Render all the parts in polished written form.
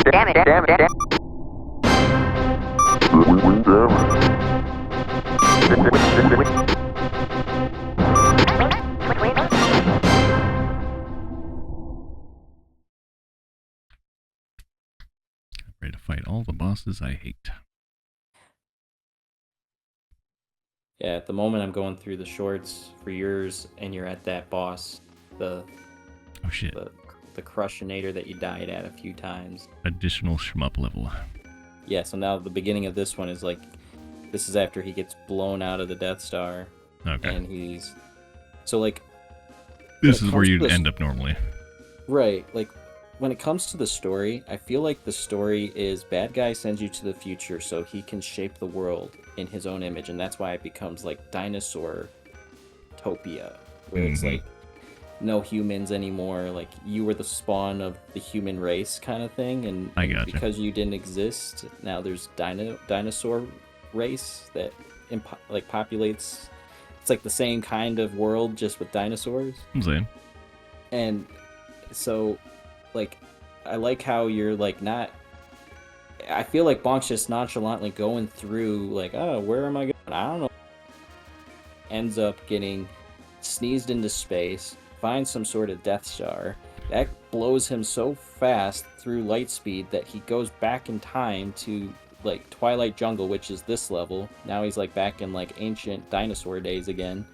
Damn it. Ready to fight all the bosses I hate. Yeah, at the moment I'm going through the shorts for yours, and you're at that boss, the Oh shit. The Crushinator that you died at a few times. Additional shmup level. Yeah, so now the beginning of this one is like, this is after he gets blown out of the Death Star. Okay. And he's... So, like... This is where you'd end up normally. Right, like, when it comes to the story, I feel like the story is bad guy sends you to the future so he can shape the world in his own image, and that's why it becomes, like, Dinosaur-topia, where it's like, no humans anymore, like you were the spawn of the human race kind of thing, and because you didn't exist, now there's dinosaur race that like populates. It's like the same kind of world just with dinosaurs. I'm saying. And so like I like how you're like not, I feel like Bonk's just nonchalantly going through like, oh, where am I going? I don't know. Ends up getting sneezed into space, finds some sort of Death Star that blows him so fast through light speed that he goes back in time to like Twilight Jungle, which is this level. Now he's like back in like ancient dinosaur days again,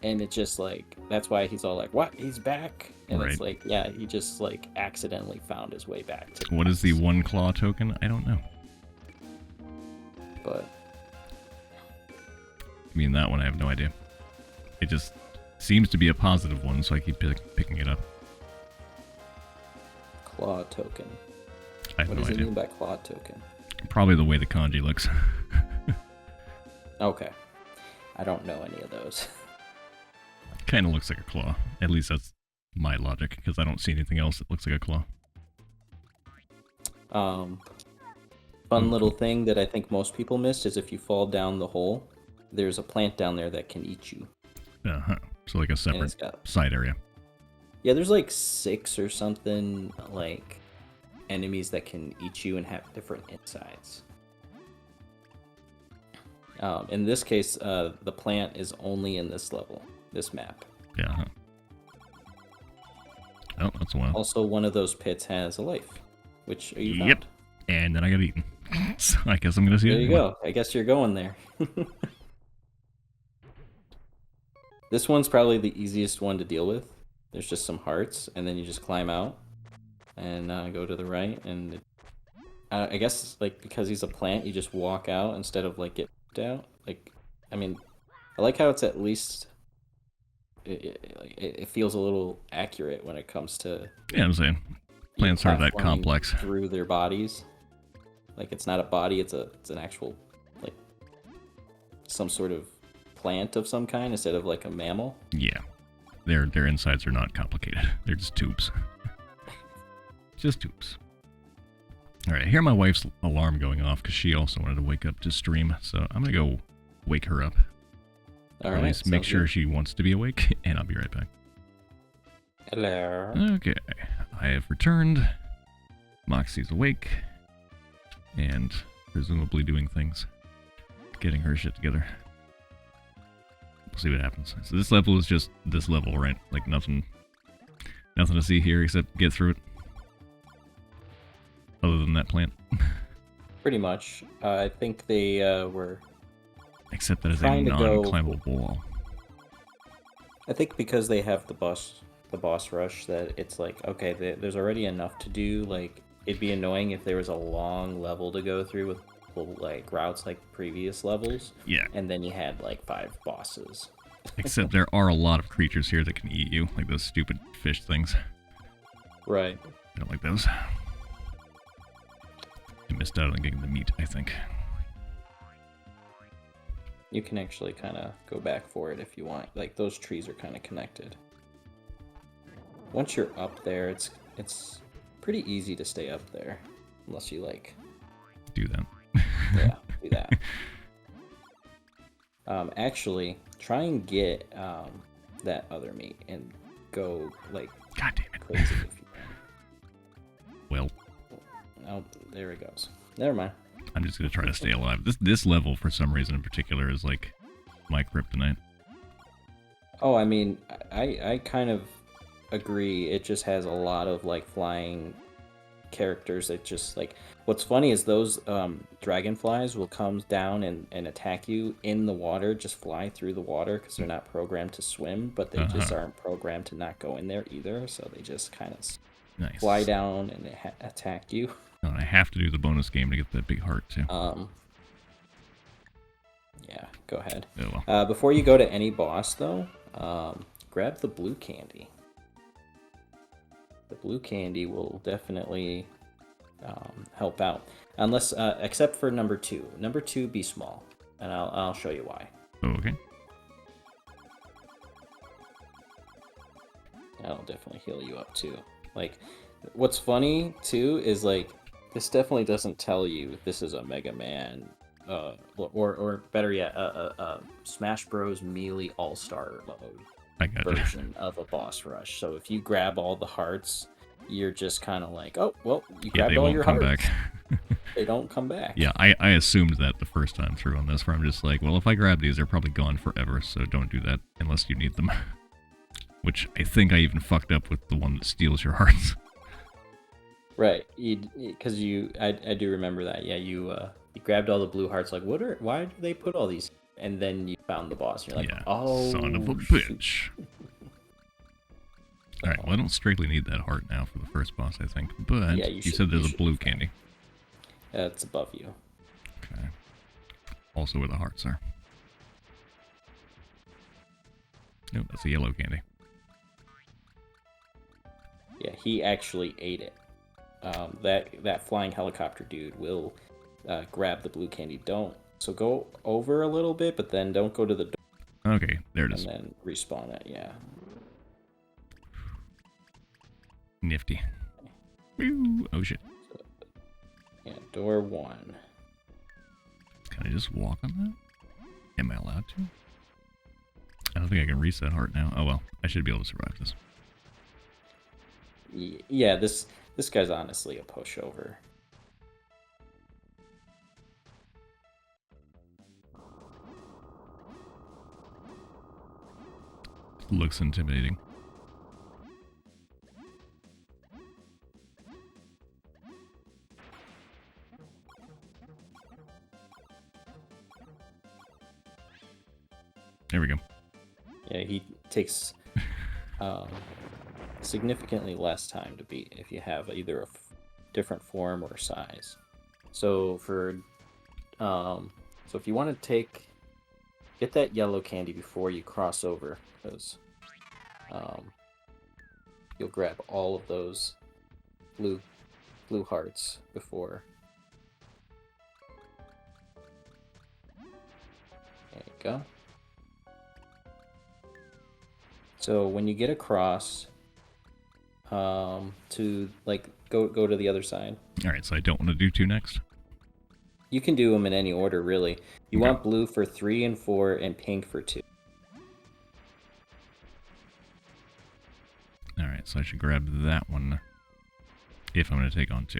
and it's just like, that's why he's all like, what, he's back? And it's like, yeah, he just like accidentally found his way back to what is the one claw token? I don't know, but I mean, that one I have no idea. It just seems to be a positive one, so I keep picking it up. Claw token. I have what no does idea. it mean by claw token? Probably the way the kanji looks. Okay. I don't know any of those. Kind of looks like a claw. At least that's my logic, because I don't see anything else that looks like a claw. Fun little thing that I think most people missed is if you fall down the hole, there's a plant down there that can eat you. Uh-huh. So like a separate side area. Yeah, there's like 6 or something, like, enemies that can eat you and have different insides. In this case, the plant is only in this level, this map. Yeah. Huh. Oh, that's one. Also, one of those pits has a life, which you found. Yep. And then I got eaten. So I guess I'm going to see it. There you go. I guess you're going there. This one's probably the easiest one to deal with. There's just some hearts, and then you just climb out and go to the right. And I guess, like, because he's a plant, you just walk out instead of, like, get out. Like, I mean, I like how it's at least... It feels a little accurate when it comes to... Yeah, I'm saying. Plants are that complex. Through their bodies. Like, it's not a body, it's an actual, like, some sort of plant of some kind instead of like a mammal. Yeah. Their insides are not complicated. They're just tubes. Just tubes. Alright, I hear my wife's alarm going off because she also wanted to wake up to stream, so I'm going to go wake her up. Or at least make sure she wants to be awake, and I'll be right back. Hello. Okay, I have returned. Moxie's awake. And presumably doing things. Getting her shit together. We'll see what happens. So this level is just this level, right? Like nothing to see here except get through it. Other than that plant. Pretty much. I think they were... Except that it's a non-climbable wall. I think because they have the boss rush, that it's like, okay, there's already enough to do. Like, it'd be annoying if there was a long level to go through with like routes like previous levels. Yeah. And then you had like 5 bosses. Except there are a lot of creatures here that can eat you, like those stupid fish things. Right. I don't like those. I missed out on getting the meat, I think. You can actually kind of go back for it if you want. Like, those trees are kind of connected. Once you're up there, it's pretty easy to stay up there. Unless you, like... Do that. Yeah, do that. Actually, try and get that other meat and go, like... God damn it. Crazy if you can. Well... Oh, there he goes. Never mind. I'm just gonna try to stay alive. This level, for some reason in particular, is like my kryptonite. Oh, I mean, I kind of agree. It just has a lot of like flying characters that just like. What's funny is those dragonflies will come down and attack you in the water, just fly through the water because they're not programmed to swim, but they just aren't programmed to not go in there either. So they just kind of fly down and attack you. Oh, and I have to do the bonus game to get that big heart too. Yeah, go ahead. Oh, well. Before you go to any boss though, grab the blue candy. The blue candy will definitely help out, unless except for number 2. Number 2, be small, and I'll show you why. Oh, okay. That'll definitely heal you up too. Like, what's funny too is like this definitely doesn't tell you this is a Mega Man, or better yet, a Smash Bros. Melee All-Star mode version of a boss rush. So if you grab all the hearts, you're just kind of like, oh, well, you grabbed all your hearts. Back. They don't come back. Yeah, I assumed that the first time through on this, where I'm just like, well, if I grab these, they're probably gone forever, so don't do that unless you need them. Which I think I even fucked up with the one that steals your hearts. Right, because I do remember that. Yeah, you grabbed all the blue hearts. Like, why do they put all these? And then you found the boss. And you're like, yeah, oh, son of a bitch. All right, well, I don't strictly need that heart now for the first boss, I think. But yeah, you said there's a blue candy. It's above you. Okay. Also where the hearts are. Nope, that's a yellow candy. Yeah, he actually ate it. That flying helicopter dude will grab the blue candy. So go over a little bit, but then don't go to the door. Okay, there it is. And then respawn it, yeah. Nifty. Ooh, oh shit. Yeah, door 1. Can I just walk on that? Am I allowed to? I don't think I can reset heart now. Oh well, I should be able to survive this. Yeah, this guy's honestly a pushover. Looks intimidating. There we go. Yeah, he takes significantly less time to beat if you have either a different form or size. So if you want to get that yellow candy before you cross over, because you'll grab all of those blue hearts before. There you go. So when you get across, to like go to the other side. All right, so I don't want to do 2 next. You can do them in any order, really. You want blue for 3 and 4, and pink for 2. All right, so I should grab that one if I'm going to take on 2.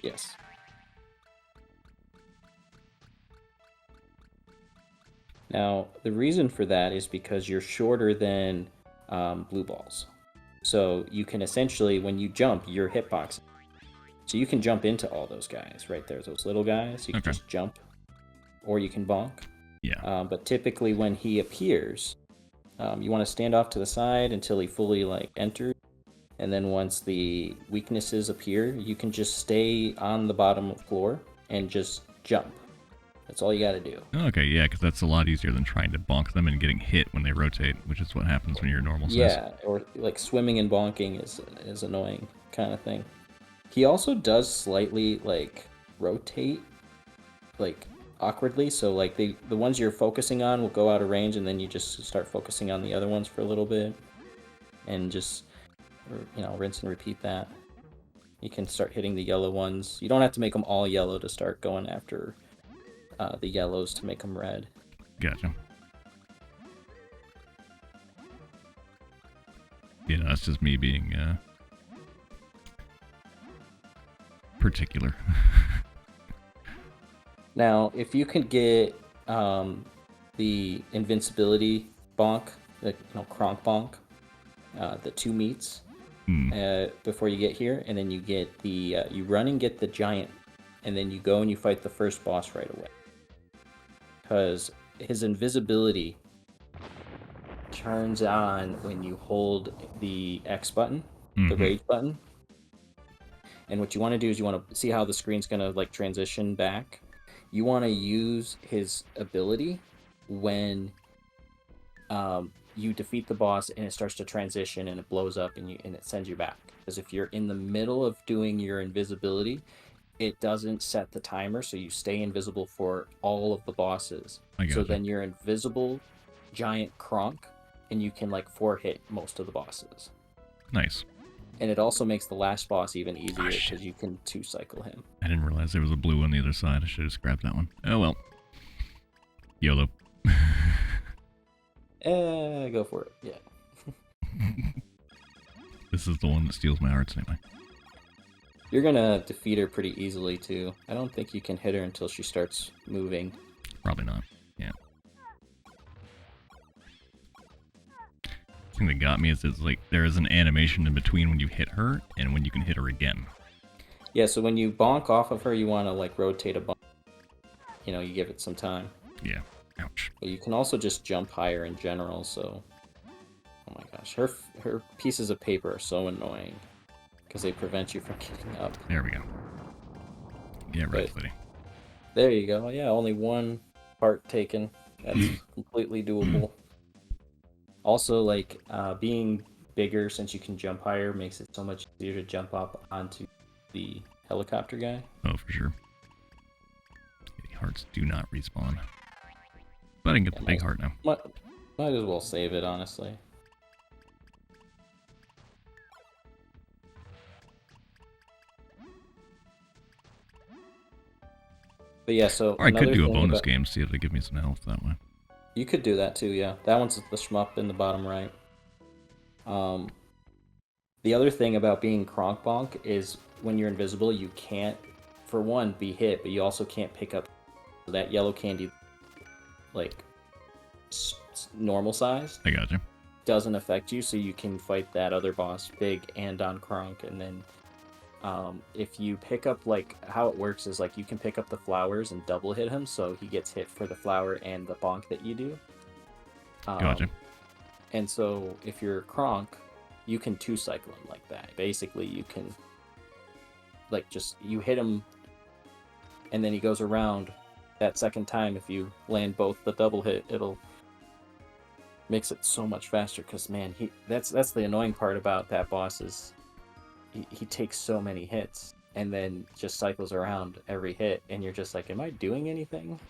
Yes. Now, the reason for that is because you're shorter than blue balls. So you can essentially, when you jump, you're hitboxing. So you can jump into all those guys right there, those little guys. You can just jump, or you can bonk. Yeah. But typically when he appears, you want to stand off to the side until he fully enters. And then once the weaknesses appear, you can just stay on the bottom of the floor and just jump. That's all you got to do. Okay, yeah, because that's a lot easier than trying to bonk them and getting hit when they rotate, which is what happens when you're normal size. Yeah, or swimming and bonking is annoying kind of thing. He also does slightly rotate awkwardly, so the ones you're focusing on will go out of range, and then you just start focusing on the other ones for a little bit, and just rinse and repeat that. You can start hitting the yellow ones. You don't have to make them all yellow to start going after the yellows to make them red. Gotcha. That's just me being particular. Now, if you can get the invincibility bonk, the Kronk bonk, the 2 meats before you get here, and then you get the you run and get the giant, and then you go and you fight the first boss right away. Because his invisibility turns on when you hold the X button, the rage button. And what you want to do is you want to see how the screen's going to like transition back. You want to use his ability when you defeat the boss and it starts to transition and it blows up and it sends you back. Because if you're in the middle of doing your invisibility, it doesn't set the timer, so you stay invisible for all of the bosses. So then you're invisible giant Kronk, and you can like 4-hit most of the bosses. Nice. And it also makes the last boss even easier because you can 2-cycle him. I didn't realize there was a blue on the other side. I should have just grabbed that one. Oh well. YOLO. Go for it. Yeah. This is the one that steals my hearts anyway. You're gonna defeat her pretty easily too. I don't think you can hit her until she starts moving. Probably not. Yeah. The thing that got me is it's like there is an animation in between when you hit her and when you can hit her again. Yeah, so when you bonk off of her, you want to like rotate a bonk. You know, you give it some time. Yeah. Ouch. But you can also just jump higher in general, so... Oh my gosh, her pieces of paper are so annoying. Because they prevent you from getting up. There we go. Get right, buddy. There you go. Yeah, only one part taken. That's completely doable. Also, like, being bigger since you can jump higher makes it so much easier to jump up onto the helicopter guy. Oh, for sure. The hearts do not respawn. But I can get the big heart now. Might as well save it, honestly. But yeah, so or I could do a bonus game, see if they give me some health that way. You could do that too, yeah. That one's the shmup in the bottom right. The other thing about being Kronk Bonk is when you're invisible, you can't, for one, be hit, but you also can't pick up that yellow candy, like, normal size. I got you. Doesn't affect you, so you can fight that other boss, big and on Kronk, and then if you pick up, like, how it works is, like, you can pick up the flowers and double hit him, so he gets hit for the flower and the bonk that you do. Gotcha. And so, if you're Kronk, you can 2-cycle him like that. Basically, you can, like, just, you hit him, and then he goes around that second time. If you land both the double hit, it'll makes it so much faster, because, man, that's the annoying part about that boss is he takes so many hits and then just cycles around every hit, and you're just like, am I doing anything?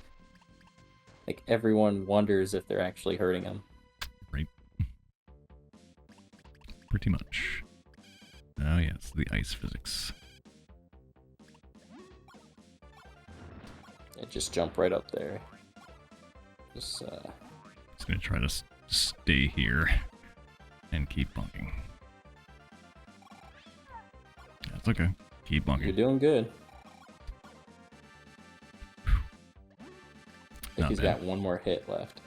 Like, everyone wonders if they're actually hurting him. Right. Pretty much. Oh yes, the ice physics. Yeah, just jump right up there. Just gonna try to stay here and keep bonking. That's okay. Keep bonking. You're doing good. I think he's got one more hit left.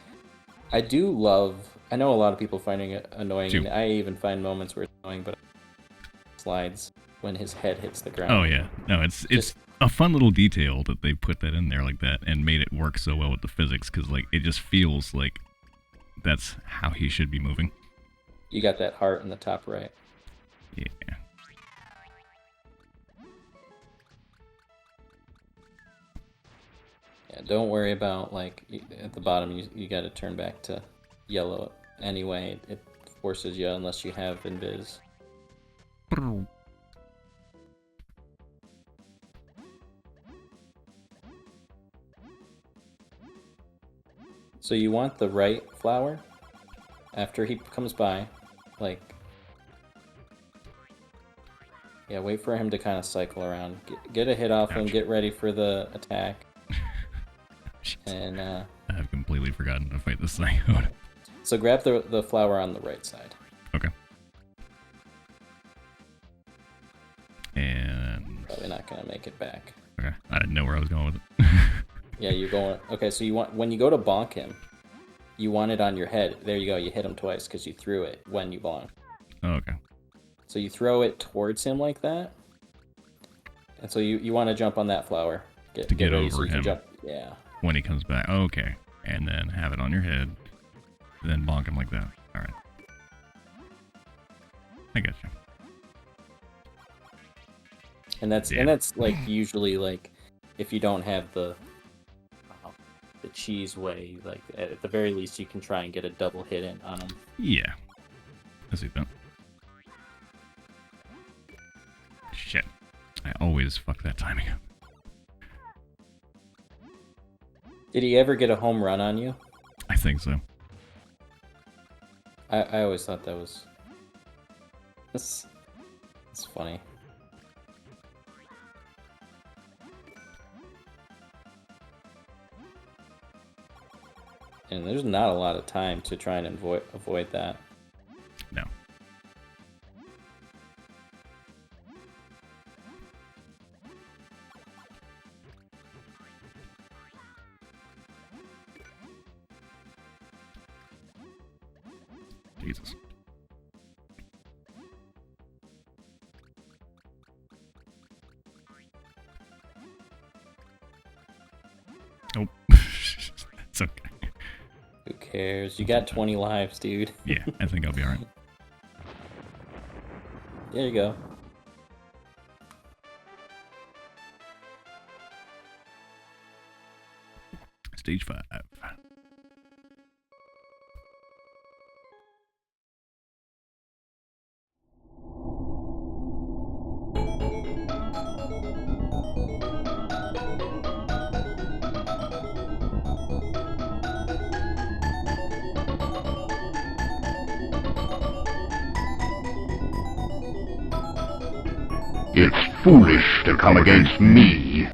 I do love... I know a lot of people finding it annoying, and I even find moments where it's annoying, but slides when his head hits the ground. Oh yeah. No, it's a fun little detail that they put that in there like that and made it work so well with the physics, because like it just feels like that's how he should be moving. You got that heart in the top right. Yeah. Yeah, don't worry about, like, at the bottom, you got to turn back to yellow anyway. It forces you unless you have invis. So you want the right flower after he comes by, like, yeah, wait for him to kind of cycle around. Get a hit off him, get ready for the attack. And I have completely forgotten to fight this thing. So grab the flower on the right side. Okay. And Probably not gonna make it back. Okay, I didn't know where I was going with it. Yeah, you're going. Okay, so you want when you go to bonk him, you want it on your head. There you go. You hit him twice because you threw it when you bonk. Oh, okay. So you throw it towards him like that, and so you want to jump on that flower. To get ready over so you can him. jump. Yeah. When he comes back. Oh, okay. And then have it on your head. Then bonk him like that. All right. I got you. And that's like usually like if you don't have the cheese way, like at the very least you can try and get a double hit in on him. Yeah. I see that. Shit. I always fuck that timing up. Did he ever get a home run on you? I think so. I always thought that was... That's funny. And there's not a lot of time to try and avoid that. No. Jesus. Oh. It's okay. Who cares? You got 20 lives, dude. Yeah, I think I'll be alright. There you go. Stage 5. It's foolish to come against me.